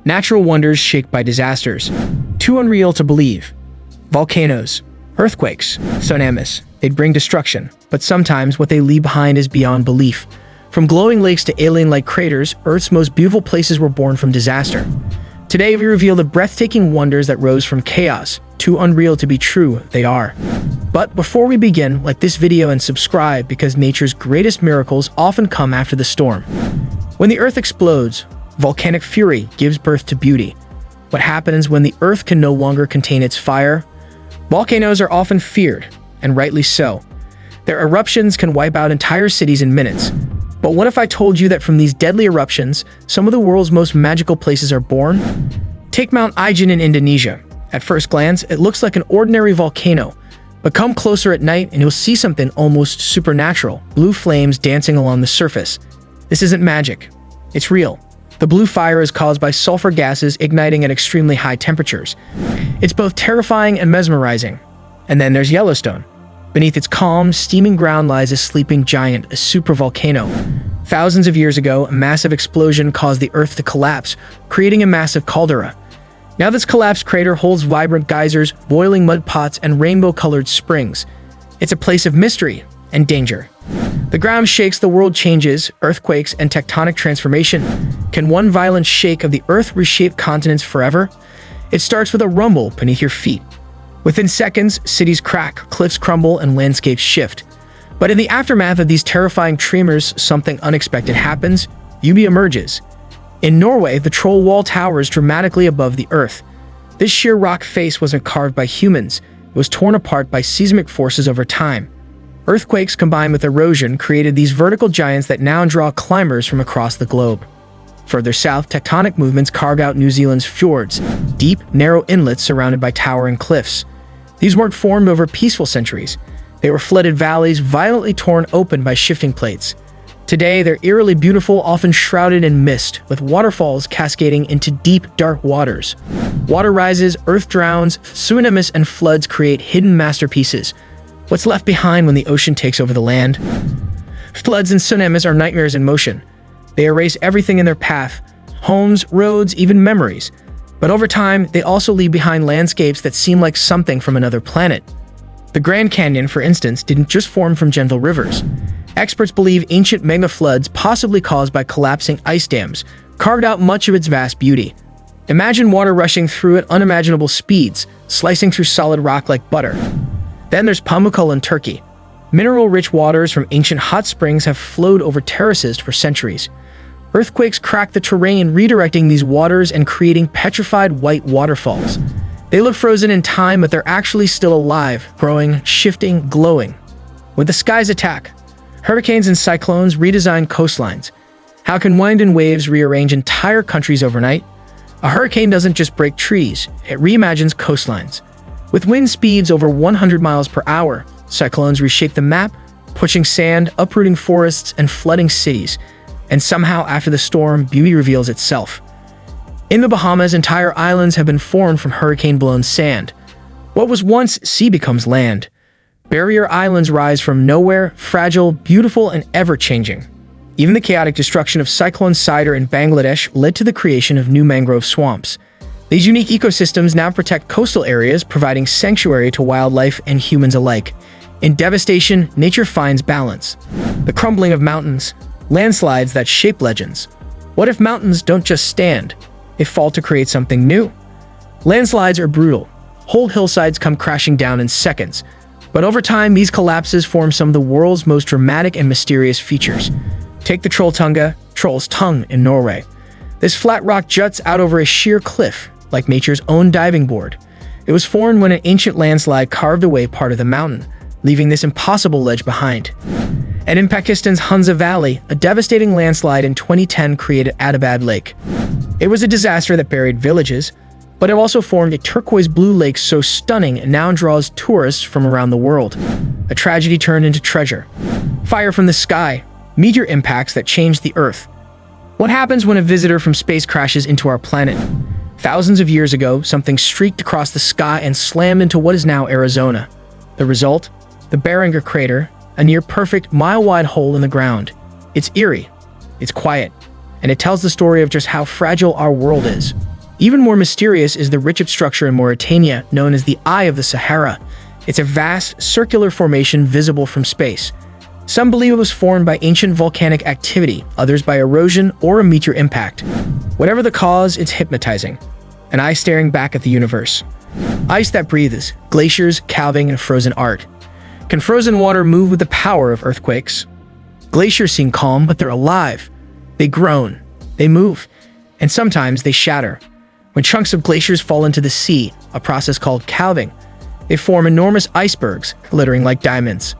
Natural wonders shaped by disasters. Too unreal to believe. Volcanoes, earthquakes, tsunamis. They'd bring destruction, but sometimes what they leave behind is beyond belief. From glowing lakes to alien-like craters, Earth's most beautiful places were born from disaster. Today, we reveal the breathtaking wonders that rose from chaos. Too unreal to be true, they are. But before we begin, like this video and subscribe because nature's greatest miracles often come after the storm. When the Earth explodes, volcanic fury gives birth to beauty. What happens when the Earth can no longer contain its fire? Volcanoes are often feared, and rightly so. Their eruptions can wipe out entire cities in minutes. But what if I told you that from these deadly eruptions, some of the world's most magical places are born? Take Mount Ijen in Indonesia. At first glance, it looks like an ordinary volcano, but come closer at night and you'll see something almost supernatural, blue flames dancing along the surface. This isn't magic, it's real. The blue fire is caused by sulfur gases igniting at extremely high temperatures. It's both terrifying and mesmerizing. And then there's Yellowstone. Beneath its calm, steaming ground lies a sleeping giant, a supervolcano. Thousands of years ago, a massive explosion caused the Earth to collapse, creating a massive caldera. Now this collapsed crater holds vibrant geysers, boiling mud pots, and rainbow-colored springs. It's a place of mystery and danger. The ground shakes, the world changes, earthquakes and tectonic transformation. Can one violent shake of the Earth reshape continents forever? It starts with a rumble beneath your feet. Within seconds, cities crack, cliffs crumble, and landscapes shift. But in the aftermath of these terrifying tremors, something unexpected happens. Beaut emerges. In Norway, the troll wall towers dramatically above the Earth. This sheer rock face wasn't carved by humans. It was torn apart by seismic forces over time. Earthquakes combined with erosion created these vertical giants that now draw climbers from across the globe. Further south, tectonic movements carved out New Zealand's fjords, deep, narrow inlets surrounded by towering cliffs. These weren't formed over peaceful centuries. They were flooded valleys violently torn open by shifting plates. Today, they're eerily beautiful, often shrouded in mist, with waterfalls cascading into deep, dark waters. Water rises, earth drowns, tsunamis and floods create hidden masterpieces. What's left behind when the ocean takes over the land? Floods and tsunamis are nightmares in motion. They erase everything in their path, homes, roads, even memories. But over time, they also leave behind landscapes that seem like something from another planet. The Grand Canyon, for instance, didn't just form from gentle rivers. Experts believe ancient mega-floods, possibly caused by collapsing ice dams, carved out much of its vast beauty. Imagine water rushing through at unimaginable speeds, slicing through solid rock like butter. Then there's Pamukkale in Turkey. Mineral-rich waters from ancient hot springs have flowed over terraces for centuries. Earthquakes crack the terrain, redirecting these waters and creating petrified white waterfalls. They look frozen in time, but they're actually still alive, growing, shifting, glowing. When the skies attack, hurricanes and cyclones redesign coastlines. How can wind and waves rearrange entire countries overnight? A hurricane doesn't just break trees, it reimagines coastlines. With wind speeds over 100 miles per hour, cyclones reshape the map, pushing sand, uprooting forests, and flooding cities. And somehow, after the storm, beauty reveals itself. In the Bahamas, entire islands have been formed from hurricane-blown sand. What was once sea becomes land. Barrier islands rise from nowhere, fragile, beautiful, and ever-changing. Even the chaotic destruction of Cyclone Sidr in Bangladesh led to the creation of new mangrove swamps. These unique ecosystems now protect coastal areas, providing sanctuary to wildlife and humans alike. In devastation, nature finds balance. The crumbling of mountains, landslides that shape legends. What if mountains don't just stand? They fall to create something new. Landslides are brutal. Whole hillsides come crashing down in seconds. But over time, these collapses form some of the world's most dramatic and mysterious features. Take the Troll's Tongue in Norway. This flat rock juts out over a sheer cliff, like nature's own diving board. It was formed when an ancient landslide carved away part of the mountain, leaving this impossible ledge behind. And in Pakistan's Hunza Valley, a devastating landslide in 2010 created Adabad Lake. It was a disaster that buried villages, but it also formed a turquoise-blue lake so stunning it now draws tourists from around the world. A tragedy turned into treasure. Fire from the sky, meteor impacts that changed the Earth. What happens when a visitor from space crashes into our planet? Thousands of years ago, something streaked across the sky and slammed into what is now Arizona. The result? The Barringer crater, a near-perfect, mile-wide hole in the ground. It's eerie, it's quiet, and it tells the story of just how fragile our world is. Even more mysterious is the reshaped structure in Mauritania, known as the Eye of the Sahara. It's a vast, circular formation visible from space. Some believe it was formed by ancient volcanic activity, others by erosion or a meteor impact. Whatever the cause, it's hypnotizing. An eye staring back at the universe. Ice that breathes, glaciers, calving, and frozen art. Can frozen water move with the power of earthquakes? Glaciers seem calm, but they're alive. They groan, they move, and sometimes they shatter. When chunks of glaciers fall into the sea, a process called calving, they form enormous icebergs, glittering like diamonds.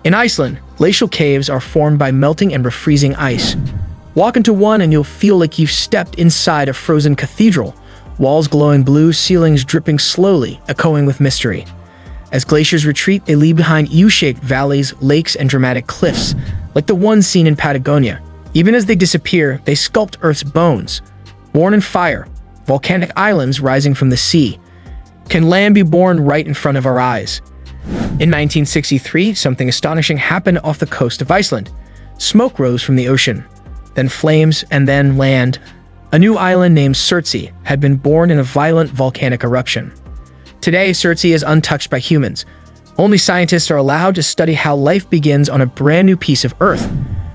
In Iceland, glacial caves are formed by melting and refreezing ice. Walk into one and you'll feel like you've stepped inside a frozen cathedral, walls glowing blue, ceilings dripping slowly, echoing with mystery. As glaciers retreat, they leave behind U-shaped valleys, lakes, and dramatic cliffs, like the one seen in Patagonia. Even as they disappear, they sculpt Earth's bones. Born in fire, volcanic islands rising from the sea. Can land be born right in front of our eyes? In 1963, something astonishing happened off the coast of Iceland. Smoke rose from the ocean, then flames, and then land. A new island named Surtsey had been born in a violent volcanic eruption. Today, Surtsey is untouched by humans. Only scientists are allowed to study how life begins on a brand new piece of Earth.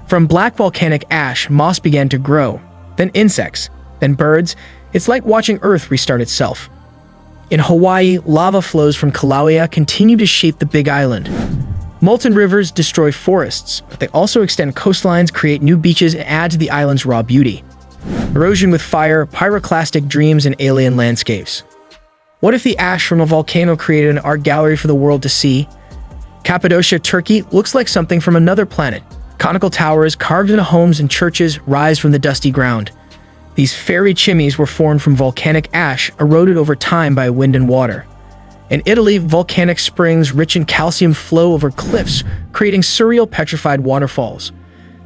From black volcanic ash, moss began to grow, then insects, then birds. It's like watching Earth restart itself. In Hawaii, lava flows from Kilauea continue to shape the Big Island. Molten rivers destroy forests, but they also extend coastlines, create new beaches, and add to the island's raw beauty. Erosion with fire, pyroclastic dreams, and alien landscapes. What if the ash from a volcano created an art gallery for the world to see? Cappadocia, Turkey looks like something from another planet. Conical towers carved into homes and churches rise from the dusty ground. These fairy chimneys were formed from volcanic ash eroded over time by wind and water. In Italy, volcanic springs rich in calcium flow over cliffs, creating surreal petrified waterfalls.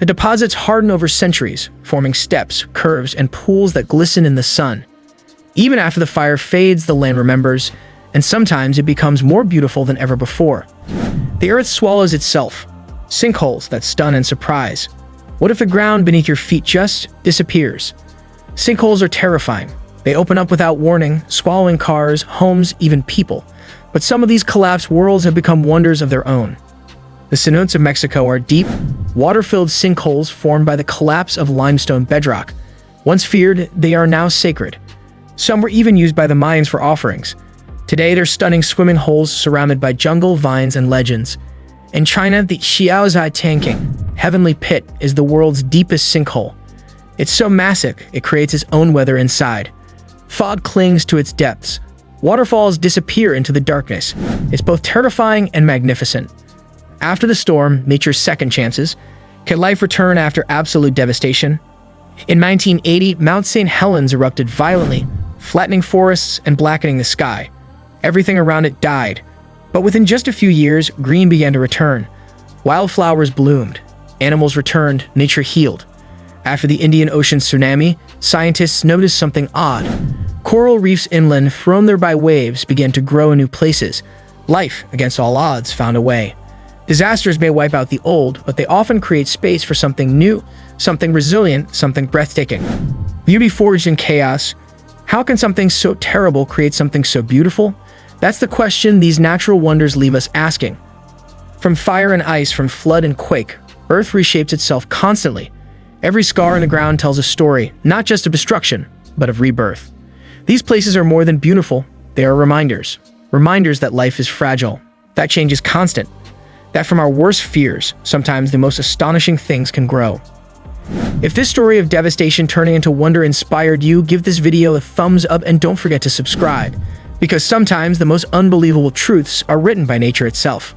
The deposits harden over centuries, forming steps, curves, and pools that glisten in the sun. Even after the fire fades, the land remembers, and sometimes it becomes more beautiful than ever before. The earth swallows itself. Sinkholes that stun and surprise. What if the ground beneath your feet just disappears? Sinkholes are terrifying. They open up without warning, swallowing cars, homes, even people. But some of these collapsed worlds have become wonders of their own. The cenotes of Mexico are deep, water-filled sinkholes formed by the collapse of limestone bedrock. Once feared, they are now sacred. Some were even used by the Mayans for offerings. Today, they're stunning swimming holes surrounded by jungle, vines, and legends. In China, the Xiaozai Tangking, heavenly pit, is the world's deepest sinkhole. It's so massive, it creates its own weather inside. Fog clings to its depths. Waterfalls disappear into the darkness. It's both terrifying and magnificent. After the storm, nature's second chances. Can life return after absolute devastation? In 1980, Mount St. Helens erupted violently, flattening forests and blackening the sky. Everything around it died. But within just a few years, green began to return. Wildflowers bloomed. Animals returned. Nature healed. After the Indian Ocean tsunami, scientists noticed something odd. Coral reefs inland, thrown there by waves, began to grow in new places. Life, against all odds, found a way. Disasters may wipe out the old, but they often create space for something new, something resilient, something breathtaking. Beauty forged in chaos. How can something so terrible create something so beautiful? That's the question these natural wonders leave us asking. From fire and ice, from flood and quake, Earth reshapes itself constantly. Every scar in the ground tells a story, not just of destruction, but of rebirth. These places are more than beautiful, they are reminders. Reminders that life is fragile, that change is constant, that from our worst fears, sometimes the most astonishing things can grow. If this story of devastation turning into wonder inspired you, give this video a thumbs up and don't forget to subscribe, because sometimes the most unbelievable truths are written by nature itself.